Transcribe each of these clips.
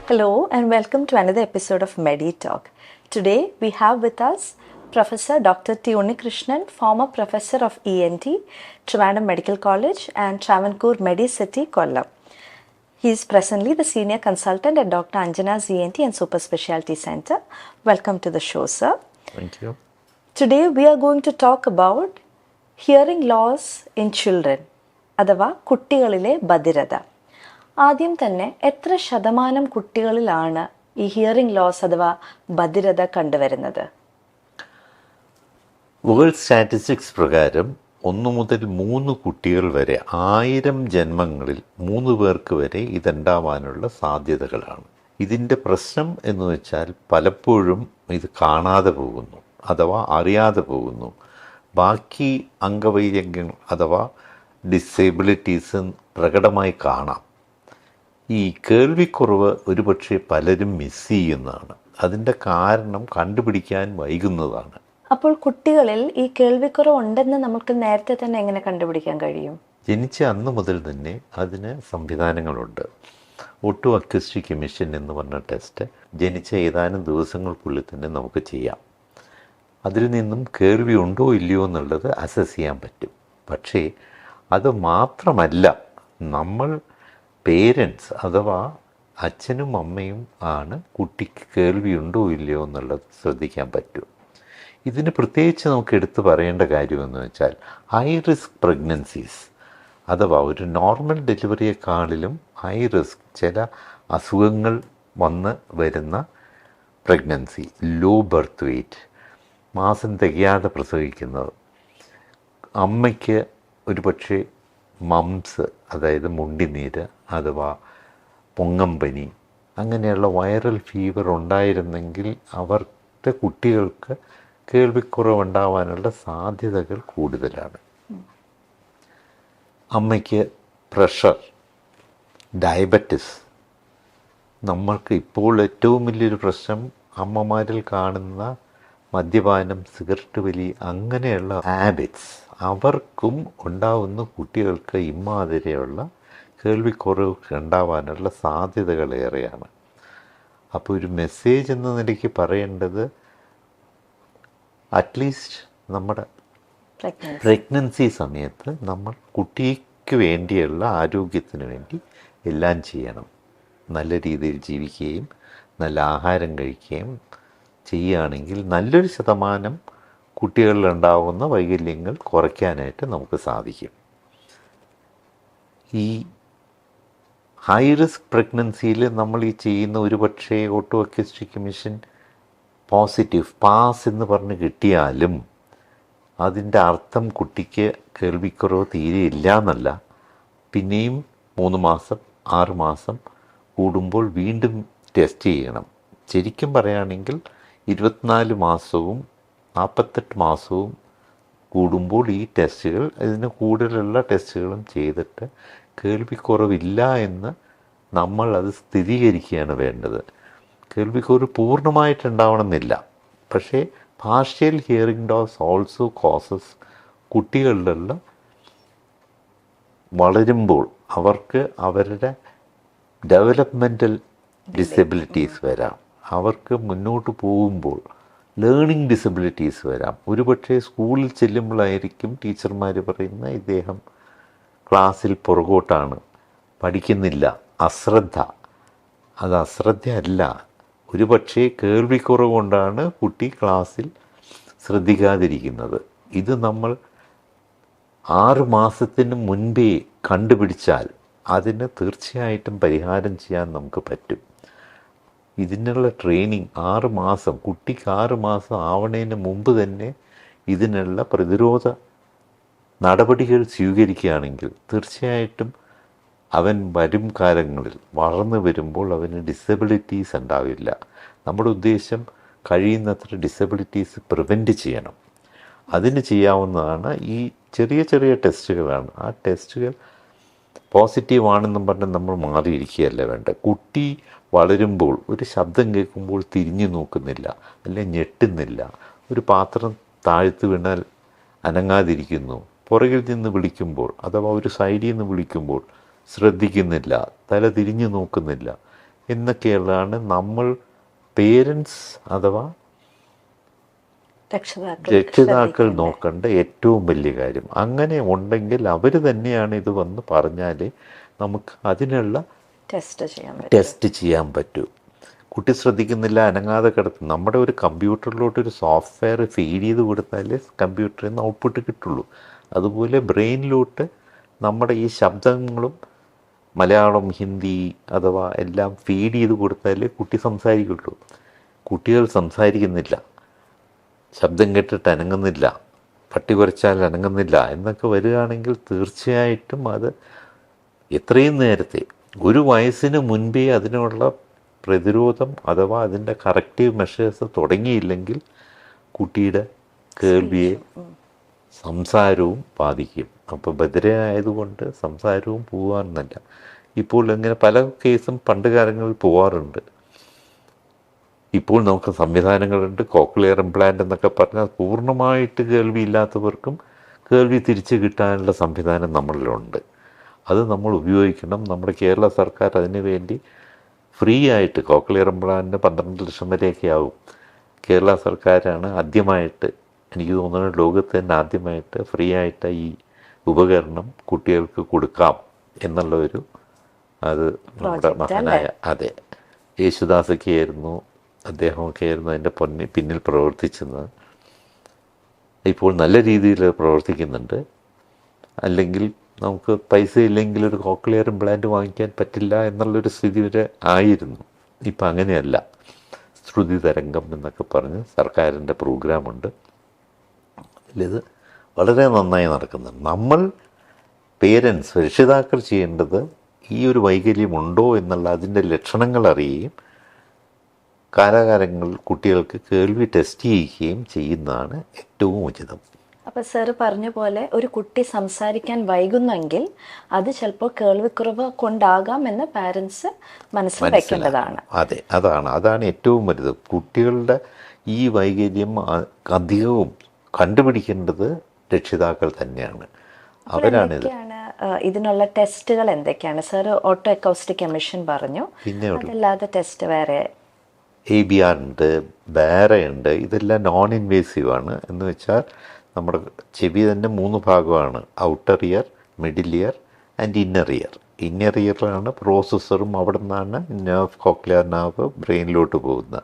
Hello and welcome to another episode of Medi Talk. Today we have with us Professor Dr. T. Unnikrishnan, former Professor of ENT, Trivandrum Medical College and Travancore Medicity, Kollam. He is presently the Senior Consultant at Dr. Anjana's ENT and Super Specialty Center. Welcome to the show, sir. Thank you. Today we are going to talk about hearing loss in children, അഥവാ കുട്ടികളിലെ ബധിരത. ആദ്യം തന്നെ എത്ര ശതമാനം കുട്ടികളിലാണ് ഈ hearing loss അഥവാ ബധിരത കണ്ടുവരുന്നത്? World statistics പ്രകാരം 1 മുതൽ 3 കുട്ടികൾ വരെ 1000 ജന്മങ്ങളിൽ 3 പേർക്ക് വരെ ഇതുണ്ടാവാനുള്ള സാധ്യതകളാണ്. ഇതിൻ്റെ പ്രശ്നം എന്ന് വെച്ചാൽ പലപ്പോഴും ഇത് കാണാതെ പോകുന്നു അഥവാ അറിയാതെ പോകുന്നു. ബാക്കി അംഗവൈകല്യങ്ങൾ അഥവാ ഡിസേബിലിറ്റീസ് പ്രകടമായി കാണാം. ഈ കേൾവിക്കുറവ് ഒരുപക്ഷെ പലരും മിസ് ചെയ്യുന്നതാണ്. അതിൻ്റെ കാരണം കണ്ടുപിടിക്കാൻ വൈകുന്നതാണ്. അപ്പോൾ കുട്ടികളിൽ ഈ കേൾവിക്കുറവ് ഉണ്ടെന്ന് നമുക്ക് നേരത്തെ തന്നെ എങ്ങനെ കണ്ടുപിടിക്കാൻ കഴിയും? ജനിച്ച അന്ന് മുതൽ തന്നെ അതിന് സംവിധാനങ്ങളുണ്ട്. ഓട്ടോ അക്യൂസ്റ്റിക് എമിഷൻ എന്ന് പറഞ്ഞ ടെസ്റ്റ് ജനിച്ച ഏതാനും ദിവസങ്ങൾക്കുള്ളിൽ തന്നെ നമുക്ക് ചെയ്യാം. അതിൽ നിന്നും കേൾവി ഉണ്ടോ ഇല്ലയോ എന്നുള്ളത് അസസ് ചെയ്യാൻ പറ്റും. പക്ഷേ അത് മാത്രമല്ല, നമ്മൾ പേരൻസ് അഥവാ അച്ഛനും അമ്മയും ആണ് കുട്ടിക്ക് കേൾവിയുണ്ടോ ഇല്ലയോ എന്നുള്ളത് ശ്രദ്ധിക്കാൻ പറ്റും. ഇതിന് പ്രത്യേകിച്ച് നമുക്ക് എടുത്തു പറയേണ്ട കാര്യമെന്ന് വെച്ചാൽ ഹൈ റിസ്ക് പ്രഗ്നൻസീസ് അഥവാ ഒരു നോർമൽ ഡെലിവറിയെക്കാളിലും ഹൈ റിസ്ക് ചില അസുഖങ്ങൾ വന്ന് വരുന്ന പ്രഗ്നൻസി, ലോ ബർത്ത് വെയ്റ്റ്, മാസം തികയാതെ പ്രസവിക്കുന്നത്, അമ്മയ്ക്ക് ഒരു പക്ഷേ മംസ് അതായത് മുണ്ടിനീര് അഥവാ പൊങ്ങമ്പനി അങ്ങനെയുള്ള വൈറൽ ഫീവർ ഉണ്ടായിരുന്നെങ്കിൽ അവരുടെ കുട്ടികൾക്ക് കേൾവിക്കുറവുണ്ടാവാനുള്ള സാധ്യതകൾ കൂടുതലാണ്. അമ്മയ്ക്ക് പ്രഷർ, ഡയബറ്റിസ്, നമ്മൾക്ക് ഇപ്പോൾ ഏറ്റവും വലിയൊരു പ്രശ്നം അമ്മമാരിൽ കാണുന്ന മദ്യപാനം, സിഗരറ്റ് വലി അങ്ങനെയുള്ള ഹാബിറ്റ്സ്, അവർക്കും ഉണ്ടാവുന്ന കുട്ടികൾക്ക് ഇമ്മാതിരിയുള്ള കേൾവിക്കുറവ് ഉണ്ടാവാനുള്ള സാധ്യതകളേറെയാണ്. അപ്പോൾ ഒരു മെസ്സേജ് എന്ന നിലയ്ക്ക് പറയേണ്ടത് അറ്റ്ലീസ്റ്റ് നമ്മുടെ പ്രഗ്നൻസി സമയത്ത് നമ്മൾ കുട്ടിക്ക് വേണ്ടിയുള്ള ആരോഗ്യത്തിന് വേണ്ടി എല്ലാം ചെയ്യണം. നല്ല രീതിയിൽ ജീവിക്കുകയും നല്ല ആഹാരം കഴിക്കുകയും ചെയ്യുകയാണെങ്കിൽ നല്ലൊരു ശതമാനം കുട്ടികളിലുണ്ടാകുന്ന വൈകല്യങ്ങൾ കുറയ്ക്കാനായിട്ട് നമുക്ക് സാധിക്കും. ഈ ഹൈ റിസ്ക് പ്രഗ്നൻസിയിൽ നമ്മൾ ഈ ചെയ്യുന്ന ഒരു പക്ഷേ auto acoustic emission positive pass എന്ന് പറഞ്ഞ് കിട്ടിയാലും അതിൻ്റെ അർത്ഥം കുട്ടിക്ക് കേൾവിക്കുറവ് തീരെ ഇല്ല എന്നല്ല. പിന്നെയും 3 മാസം 6 മാസം കൂടുമ്പോൾ വീണ്ടും ടെസ്റ്റ് ചെയ്യണം. ശരിക്കും പറയുകയാണെങ്കിൽ 24 മാസവും 48 മാസവും കൂടുമ്പോൾ ഈ ടെസ്റ്റുകൾ, ഇതിന് കൂടുതലുള്ള ടെസ്റ്റുകളും ചെയ്തിട്ട് കേൾവിക്കുറവില്ല എന്ന് നമ്മൾ അത് സ്ഥിരീകരിക്കുകയാണ് വേണ്ടത്. കേൾവിക്കുറവ് പൂർണ്ണമായിട്ടുണ്ടാവണമെന്നില്ല, പക്ഷേ partial hearing loss also causes കുട്ടികളിലുള്ള വളരുമ്പോൾ അവർക്ക് അവരുടെ ഡെവലപ്മെൻ്റൽ ഡിസബിലിറ്റീസ് വരാം. അവർക്ക് മുന്നോട്ട് പോകുമ്പോൾ ലേണിംഗ് ഡിസബിലിറ്റീസ് വരാം. ഒരുപക്ഷെ സ്കൂളിൽ ചെല്ലുമ്പോഴായിരിക്കും ടീച്ചർമാർ പറയുന്ന ഇദ്ദേഹം ക്ലാസ്സിൽ പുറകോട്ടാണ്, പഠിക്കുന്നില്ല, അശ്രദ്ധ. അത് അശ്രദ്ധയല്ല, ഒരുപക്ഷെ കേൾവിക്കുറവ് കൊണ്ടാണ് കുട്ടി ക്ലാസ്സിൽ ശ്രദ്ധിക്കാതിരിക്കുന്നത്. ഇത് നമ്മൾ 6 മാസത്തിന് മുൻപേ കണ്ടുപിടിച്ചാൽ അതിന് തീർച്ചയായിട്ടും പരിഹാരം ചെയ്യാൻ നമുക്ക് പറ്റും. ഇതിനുള്ള ട്രെയിനിങ് 6 മാസം, കുട്ടിക്ക് 6 മാസം ആവണതിന് മുമ്പ് തന്നെ ഇതിനുള്ള പ്രതിരോധ നടപടികൾ സ്വീകരിക്കുകയാണെങ്കിൽ തീർച്ചയായിട്ടും അവൻ വരും കാലങ്ങളിൽ വളർന്നു വരുമ്പോൾ അവന് ഡിസബിലിറ്റീസ് ഉണ്ടാവില്ല. നമ്മുടെ ഉദ്ദേശം കഴിയുന്നത്ര ഡിസബിലിറ്റീസ് പ്രിവെൻറ്റ് ചെയ്യണം. അതിന് ചെയ്യാവുന്നതാണ് ഈ ചെറിയ ചെറിയ ടെസ്റ്റുകളാണ്. ആ ടെസ്റ്റുകൾ പോസിറ്റീവ് ആണെന്നും പറഞ്ഞ് നമ്മൾ മാറിയിരിക്കുകയല്ല വേണ്ട. കുട്ടി വളരുമ്പോൾ ഒരു ശബ്ദം കേൾക്കുമ്പോൾ തിരിഞ്ഞു നോക്കുന്നില്ല, അല്ലെങ്കിൽ ഞെട്ടുന്നില്ല, ഒരു പാത്രം താഴ്ത്തു വീണാൽ അനങ്ങാതിരിക്കുന്നു, പുറകിൽ നിന്ന് വിളിക്കുമ്പോൾ അഥവാ ഒരു സൈഡിൽ നിന്ന് വിളിക്കുമ്പോൾ ശ്രദ്ധിക്കുന്നില്ല, തല തിരിഞ്ഞു നോക്കുന്നില്ല, എന്നൊക്കെയുള്ളതാണ് നമ്മൾ പേരൻസ് അഥവാ രക്ഷിതാക്കൾ നോക്കേണ്ട ഏറ്റവും വലിയ കാര്യം. അങ്ങനെ ഉണ്ടെങ്കിൽ അവർ തന്നെയാണ് ഇത് വന്ന് പറഞ്ഞാൽ നമുക്ക് അതിനുള്ള ടെസ്റ്റ് ചെയ്യാൻ പറ്റൂ. കുട്ടി ശ്രദ്ധിക്കുന്നില്ല, അനങ്ങാതെ കിടക്കും. നമ്മുടെ ഒരു കമ്പ്യൂട്ടറിലോട്ടൊരു സോഫ്റ്റ്വെയർ ഫീഡ് ചെയ്ത് കൊടുത്താലേ കമ്പ്യൂട്ടറിൽ നിന്ന് ഔട്ട്പുട്ട് കിട്ടുള്ളൂ. അതുപോലെ ബ്രെയിനിലോട്ട് നമ്മുടെ ഈ ശബ്ദങ്ങളും മലയാളം, ഹിന്ദി അഥവാ എല്ലാം ഫീഡ് ചെയ്ത് കൊടുത്താലേ കുട്ടി സംസാരിക്കുള്ളൂ. കുട്ടികൾ സംസാരിക്കുന്നില്ല, ശബ്ദം കേട്ടിട്ട് അനങ്ങുന്നില്ല, പട്ടി കുറച്ചാൽ അനങ്ങുന്നില്ല എന്നൊക്കെ വരികയാണെങ്കിൽ തീർച്ചയായിട്ടും അത് എത്രയും നേരത്തെ, ഒരു വയസ്സിന് മുൻപേ അതിനുള്ള പ്രതിരോധം അഥവാ അതിൻ്റെ കറക്റ്റീവ് മെഷേഴ്സ് തുടങ്ങിയില്ലെങ്കിൽ കുട്ടിയുടെ കേൾവിയെ, സംസാരവും ബാധിക്കും. അപ്പോൾ ബധിരനായതുകൊണ്ട് സംസാരവും പോകാമെന്നല്ല. ഇപ്പോൾ ഇങ്ങനെ പല കേസും പണ്ട് കാലങ്ങളിൽ പോകാറുണ്ട്. ഇപ്പോൾ നമുക്ക് സംവിധാനങ്ങളുണ്ട്. കോക്ലിയർ ഇംപ്ലാന്റ് എന്നൊക്കെ പറഞ്ഞാൽ പൂർണ്ണമായിട്ട് കേൾവി ഇല്ലാത്തവർക്കും കേൾവി തിരിച്ചു കിട്ടാനുള്ള സംവിധാനം നമ്മളിലുണ്ട്. അത് നമ്മൾ ഉപയോഗിക്കണം. നമ്മുടെ കേരള സർക്കാർ അതിനു വേണ്ടി ഫ്രീ ആയിട്ട് കോക്ലിയർ ഇംപ്ലാന്റിന് 12 ലക്ഷം വരെയൊക്കെ ആവും. കേരള സർക്കാരാണ് ആദ്യമായിട്ട്, എനിക്ക് തോന്നുന്നു ലോകത്ത് തന്നെ ആദ്യമായിട്ട് ഫ്രീ ആയിട്ട് ഈ ഉപകരണം കുട്ടികൾക്ക് കൊടുക്കാം എന്നുള്ളൊരു, അത് നമ്മുടെ മഹാനായ അതെ യേശുദാസൊക്കെ ആയിരുന്നു, അദ്ദേഹമൊക്കെ ആയിരുന്നു അതിൻ്റെ പിന്നിൽ പ്രവർത്തിച്ചത്. ഇപ്പോൾ നല്ല രീതിയിൽ പ്രവർത്തിക്കുന്നുണ്ട്. അല്ലെങ്കിൽ നമുക്ക് പൈസ ഇല്ലെങ്കിൽ ഒരു കോക്ലിയർ ഇംപ്ലാന്റ് വാങ്ങിക്കാൻ പറ്റില്ല എന്നുള്ളൊരു സ്ഥിതി വരെ ആയിരുന്നു. ഇപ്പം അങ്ങനെയല്ല. ശ്രുതി തരംഗം എന്നൊക്കെ പറഞ്ഞ് സർക്കാരിൻ്റെ പ്രോഗ്രാമുണ്ട്. അതിലിത് വളരെ നന്നായി നടക്കുന്നുണ്ട്. നമ്മൾ പേരൻസ്, രക്ഷിതാക്കൾ ചെയ്യേണ്ടത് ഈ ഒരു വൈകല്യമുണ്ടോ എന്നുള്ള അതിൻ്റെ ലക്ഷണങ്ങൾ അറിയുകയും കാലാകാലങ്ങളിൽ കുട്ടികൾക്ക് കേൾവി ടെസ്റ്റ് ചെയ്യുകയും ചെയ്യുന്നതാണ് ഏറ്റവും ഉചിതം. അപ്പോൾ സാറ് പറഞ്ഞ പോലെ ഒരു കുട്ടി സംസാരിക്കാൻ വൈകുന്നെങ്കിൽ അത് ചിലപ്പോൾ കേൾവിക്കുറവ് കൊണ്ടാകാം എന്ന് പാരൻസ് മനസ്സിൽ വയ്ക്കേണ്ടതാണ്. അതെ, അതാണ് ഏറ്റവും വലുത്. കുട്ടികളുടെ ഈ വൈകല്യം അധികവും കണ്ടുപിടിക്കേണ്ടത് രക്ഷിതാക്കൾ തന്നെയാണ്. അവരാണിത്. ഇതിനുള്ള ടെസ്റ്റുകൾ എന്തൊക്കെയാണ് സാർ? ഓട്ടോ അക്കൗസ്റ്റിക് എമിഷൻ പറഞ്ഞു, പിന്നെ അതല്ലാതെ ടെസ്റ്റ് വേറെ ABR ഉണ്ട്, ബാര ഉണ്ട്. ഇതെല്ലാം നോൺ ഇൻവേസീവ് ആണ്. എന്ന് വെച്ചാൽ നമ്മുടെ ചെവി തന്നെ 3 ഭാഗമാണ്: outer ear, middle ear and inner ear. Inner ഇയറിലാണ് പ്രോസസ്സറും, അവിടെ നിന്നാണ് നെർവ്, കോക്ലിയർ നെർവ് ബ്രെയിനിലോട്ട് പോകുന്നത്.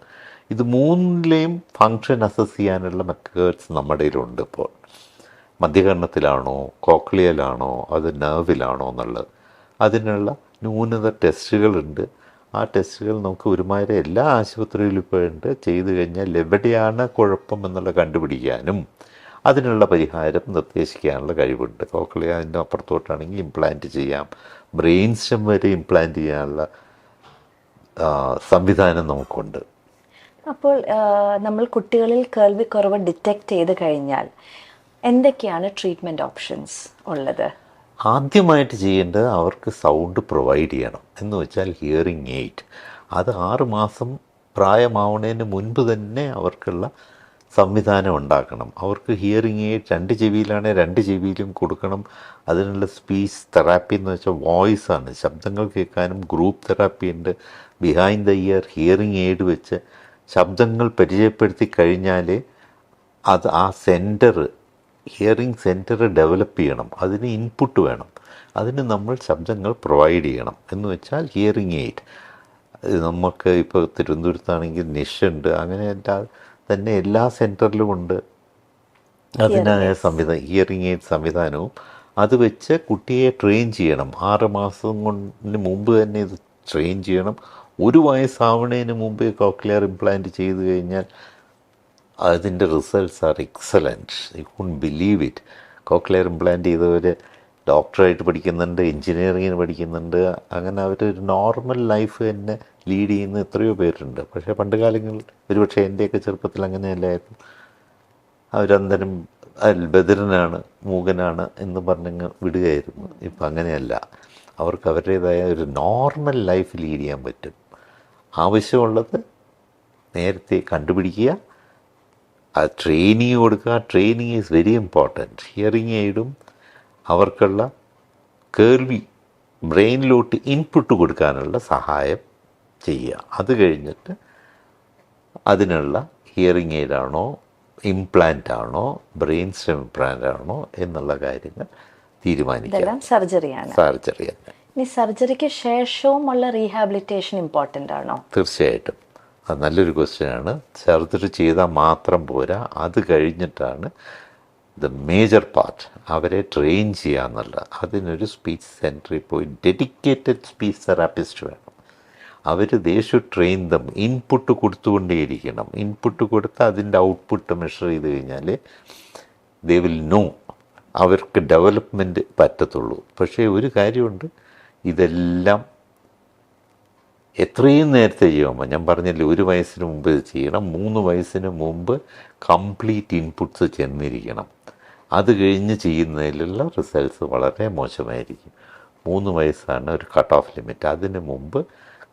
ഇത് മൂന്നിലെയും ഫങ്ഷൻ അസസ് ചെയ്യാനുള്ള മെത്തേഡ്സ് നമ്മുടെ കയ്യിലുണ്ട്. ഇപ്പോൾ മധ്യകർണത്തിലാണോ, കോക്ലിയലാണോ, അത് നെർവിലാണോ എന്നുള്ളത്, അതിനുള്ള ന്യൂനത ടെസ്റ്റുകളുണ്ട്. ആ ടെസ്റ്റുകൾ നമുക്ക് ഒരുമാതിരി എല്ലാ ആശുപത്രിയിലും ഇപ്പോൾ ഉണ്ട്. ചെയ്തു കഴിഞ്ഞാൽ എവിടെയാണ് കുഴപ്പം എന്നുള്ള കണ്ടുപിടിക്കാനും അതിനുള്ള പരിഹാരം നിർദ്ദേശിക്കാനുള്ള കഴിവുണ്ട്. കോക്ലിയ അതിൻ്റെ അപ്പുറത്തോട്ടാണെങ്കിൽ ഇംപ്ലാന്റ് ചെയ്യാം. ബ്രെയിൻ സ്റ്റെം വരെ ഇംപ്ലാന്റ് ചെയ്യാനുള്ള സംവിധാനം നമുക്കുണ്ട്. അപ്പോൾ നമ്മൾ കുട്ടികളിൽ കേൾവിക്കുറവ് ഡിറ്റക്റ്റ് ചെയ്ത് കഴിഞ്ഞാൽ എന്തൊക്കെയാണ് ട്രീറ്റ്മെൻറ്റ് ഓപ്ഷൻസ് ഉള്ളത്? ആദ്യമായിട്ട് ചെയ്യേണ്ടത് അവർക്ക് സൗണ്ട് പ്രൊവൈഡ് ചെയ്യണം. എന്ന് വെച്ചാൽ ഹിയറിംഗ് എയ്ഡ്. അത് 6 മാസം പ്രായമാവുന്നതിന് മുൻപ് തന്നെ അവർക്കുള്ള സംവിധാനം ഉണ്ടാക്കണം. അവർക്ക് ഹിയറിംഗ് എയ്ഡ് 2 ചെവിയിലാണെങ്കിൽ 2 ചെവിയിലും കൊടുക്കണം. അതിനുള്ള സ്പീച്ച് തെറാപ്പി എന്ന് വെച്ചാൽ വോയിസാണ്, ശബ്ദങ്ങൾ കേൾക്കാനും. ഗ്രൂപ്പ് തെറാപ്പി ഉണ്ട്. Behind the year hearing aid വെച്ച് ശബ്ദങ്ങൾ പരിചയപ്പെടുത്തി കഴിഞ്ഞാൽ അത് ആ സെൻറ്റർ, ഹിയറിംഗ് സെൻറ്റർ ഡെവലപ്പ് ചെയ്യണം. അതിന് ഇൻപുട്ട് വേണം. അതിന് നമ്മൾ ശബ്ദങ്ങൾ പ്രൊവൈഡ് ചെയ്യണം. എന്ന് വെച്ചാൽ ഹിയറിംഗ് എയ്ഡ് നമുക്ക് ഇപ്പോൾ തിരുവനന്തപുരത്താണെങ്കിൽ നിഷുണ്ട്, അങ്ങനെ തന്നെ എല്ലാ സെൻറ്ററിലും ഉണ്ട് അതിനായ സംവിധാനം, ഹിയറിംഗ് എയ്ഡ് സംവിധാനവും. അത് വെച്ച് കുട്ടിയെ ട്രെയിൻ ചെയ്യണം. 6 മാസം കൊണ്ട് മുമ്പ് തന്നെ ഇത് ട്രെയിൻ ചെയ്യണം. 1 വയസ്സാവുന്നതിന് മുമ്പേ കോക്ലിയർ ഇംപ്ലാന്റ് ചെയ്ത് കഴിഞ്ഞാൽ അതിൻ്റെ results are excellent. You couldn't believe it. Cochlear implant ചെയ്തവർ ഡോക്ടറായിട്ട് പഠിക്കുന്നുണ്ട്, എൻജിനീയറിങ്ങിന് പഠിക്കുന്നുണ്ട്. അങ്ങനെ അവരൊരു നോർമൽ ലൈഫ് തന്നെ ലീഡ് ചെയ്യുന്ന എത്രയോ പേരുണ്ട്. പക്ഷേ പണ്ട് കാലങ്ങളിൽ, ഒരുപക്ഷെ എൻ്റെയൊക്കെ ചെറുപ്പത്തിൽ അങ്ങനെയല്ലായിരുന്നു. അവരന്തരം ബധിരനാണ്, മൂകനാണ് എന്ന് പറഞ്ഞങ്ങ് വിടുകയായിരുന്നു. ഇപ്പം അങ്ങനെയല്ല. അവർക്ക് അവരുടേതായ ഒരു നോർമൽ ലൈഫ് ലീഡ് ചെയ്യാൻ പറ്റും. ആവശ്യമുള്ളത് നേരത്തെ കണ്ടുപിടിക്കുക, ആ ട്രെയിനിങ് കൊടുക്കുക. Training is very important. Hearing എയ്ഡും അവർക്കുള്ള കേൾവി ബ്രെയിനിലോട്ട് ഇൻപുട്ട് കൊടുക്കാനുള്ള സഹായം ചെയ്യുക. അത് കഴിഞ്ഞിട്ട് അതിനുള്ള ഹിയറിംഗ് എയ്ഡാണോ, ഇംപ്ലാന്റ് ആണോ, ബ്രെയിൻ സ്റ്റെം ഇംപ്ലാന്റ് ആണോ എന്നുള്ള കാര്യങ്ങൾ തീരുമാനിക്കുക. സർജറിയാണ്. സർജറി തന്നെ. ഇനി സർജറിക്ക് ശേഷവും ഉള്ള റീഹാബിലിറ്റേഷൻ ഇമ്പോർട്ടൻ്റ് ആണോ? തീർച്ചയായിട്ടും. അത് നല്ലൊരു ക്വസ്റ്റ്യനാണ്. സർജറി ചെയ്താൽ മാത്രം പോരാ, അത് കഴിഞ്ഞിട്ടാണ് ദ മേജർ പാർട്ട് അവരെ ട്രെയിൻ ചെയ്യുക എന്നുള്ളത്. അതിനൊരു സ്പീച്ച് സെൻറ്ററിൽ പോയി ഡെഡിക്കേറ്റഡ് സ്പീച്ച് തെറാപ്പിസ്റ്റ് വേണം. They should train them. Input കൊടുത്തുകൊണ്ടേയിരിക്കണം. ഇൻപുട്ട് കൊടുത്ത് അതിൻ്റെ ഔട്ട്പുട്ട് മെഷർ ചെയ്ത് കഴിഞ്ഞാൽ ദേ വിൽ നോ അവർക്ക് ഡെവലപ്മെൻറ്റ് പറ്റത്തുള്ളൂ. പക്ഷേ ഒരു കാര്യമുണ്ട്, ഇതെല്ലാം എത്രയും നേരത്തെ ചെയ്യുമ്പോൾ, ഞാൻ പറഞ്ഞില്ലേ 1 വയസ്സിന് മുമ്പ് ഇത് ചെയ്യണം. 3 വയസ്സിന് മുമ്പ് കംപ്ലീറ്റ് ഇൻപുട്സ് ചെന്നിരിക്കണം. അത് കഴിഞ്ഞ് ചെയ്യുന്നതിലുള്ള റിസൾട്ട്സ് വളരെ മോശമായിരിക്കും. 3 വയസ്സാണ് ഒരു കട്ട് ഓഫ് ലിമിറ്റ്. അതിന് മുമ്പ്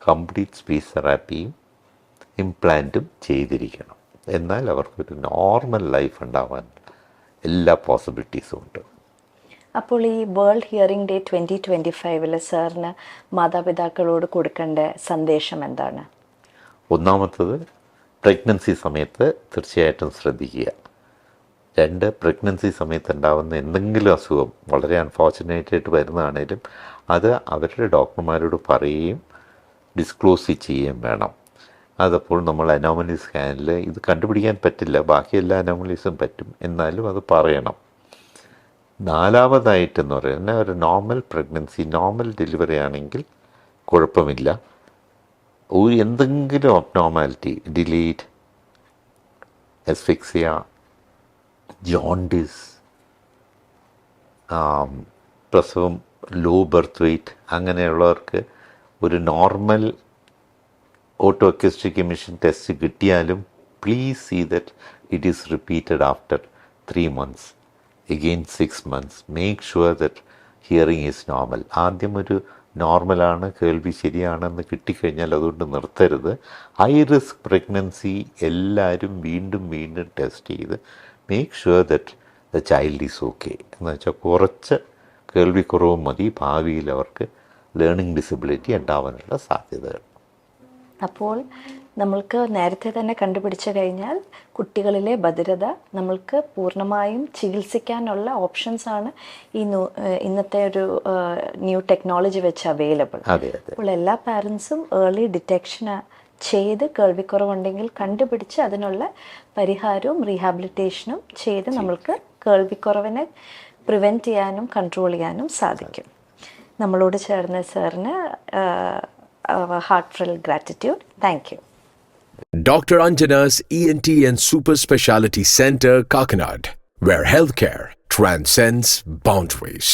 കംപ്ലീറ്റ് സ്പീച്ച് തെറാപ്പിയും ഇംപ്ലാന്റും ചെയ്തിരിക്കണം. എന്നാൽ അവർക്കൊരു നോർമൽ ലൈഫ് ഉണ്ടാവാൻ എല്ലാ പോസിബിലിറ്റീസും ഉണ്ട്. അപ്പോൾ ഈ വേൾഡ് ഹിയറിംഗ് ഡേ 2025 സാറിന് മാതാപിതാക്കളോട് കൊടുക്കേണ്ട സന്ദേശം എന്താണ്? ഒന്നാമത്തത്, പ്രഗ്നൻസി സമയത്ത് തീർച്ചയായിട്ടും ശ്രദ്ധിക്കുക. 2, പ്രഗ്നൻസി സമയത്ത് ഉണ്ടാകുന്ന എന്തെങ്കിലും അസുഖം വളരെ അൺഫോർച്ചുനേറ്റായിട്ട് വരുന്നതാണേലും അത് അവരുടെ ഡോക്ടർമാരോട് പറയുകയും ഡിസ്ക്ലോസ് ചെയ്യുകയും വേണം. അതപ്പോൾ നമ്മൾ അനോമലി സ്കാനിൽ ഇത് കണ്ടുപിടിക്കാൻ പറ്റില്ല, ബാക്കി എല്ലാ അനോമലീസും പറ്റും, എന്നാലും അത് പറയണം. 4-ാമതായിട്ടെന്ന് പറയുന്നത്, ഒരു നോർമൽ പ്രഗ്നൻസി, നോർമൽ ഡെലിവറി ആണെങ്കിൽ കുഴപ്പമില്ല. എന്തെങ്കിലും അബ്നോർമാലിറ്റി, ഡിലേഡ് എസ്ഫിക്സിയ, ജോണ്ടിസ്, പ്രസവം, ലോ ബർത്ത് വെയ്റ്റ്, അങ്ങനെയുള്ളവർക്ക് ഒരു normal oto acoustic emission test കിട്ടിയാലും please see that it is repeated after 3 months, again 6 months. Make sure that hearing is normal. ആദ്യം ഒരു നോർമലാണ്, കേൾവി ശരിയാണെന്ന് കിട്ടിക്കഴിഞ്ഞാൽ അതുകൊണ്ട് നിർത്തരുത്. ഹൈ റിസ്ക് പ്രഗ്നൻസി എല്ലാവരും വീണ്ടും വീണ്ടും ടെസ്റ്റ് ചെയ്ത് make sure that the child is okay. എന്ന് വെച്ചാൽ കുറച്ച് കേൾവിക്കുറവ് മതി ഭാവിയിൽ അവർക്ക് ലേണിംഗ് ഡിസബിലിറ്റി ഉണ്ടാവാനുള്ള സാധ്യതകൾ. അപ്പോൾ നമ്മൾക്ക് നേരത്തെ തന്നെ കണ്ടുപിടിച്ചു കഴിഞ്ഞാൽ കുട്ടികളിലെ ബധിരത നമ്മൾക്ക് പൂർണ്ണമായും ചികിത്സിക്കാനുള്ള ഓപ്ഷൻസാണ് ഇന്നത്തെ ഒരു ന്യൂ ടെക്നോളജി വെച്ച് അവൈലബിൾ. അപ്പോൾ എല്ലാ പാരൻസും ഏർലി ഡിറ്റക്ഷൻ ചെയ്ത് കേൾവിക്കുറവുണ്ടെങ്കിൽ കണ്ടുപിടിച്ച് അതിനുള്ള പരിഹാരവും റീഹാബിലിറ്റേഷനും ചെയ്ത് നമ്മൾക്ക് കേൾവിക്കുറവിനെ പ്രിവെൻറ്റ് ചെയ്യാനും കൺട്രോൾ ചെയ്യാനും സാധിക്കും. നമ്മളോട് ചേർന്ന സാറിന് heartfelt gratitude. Thank you. Dr. Anjana's ENT and Super Speciality Center, Kakinad, where healthcare transcends boundaries.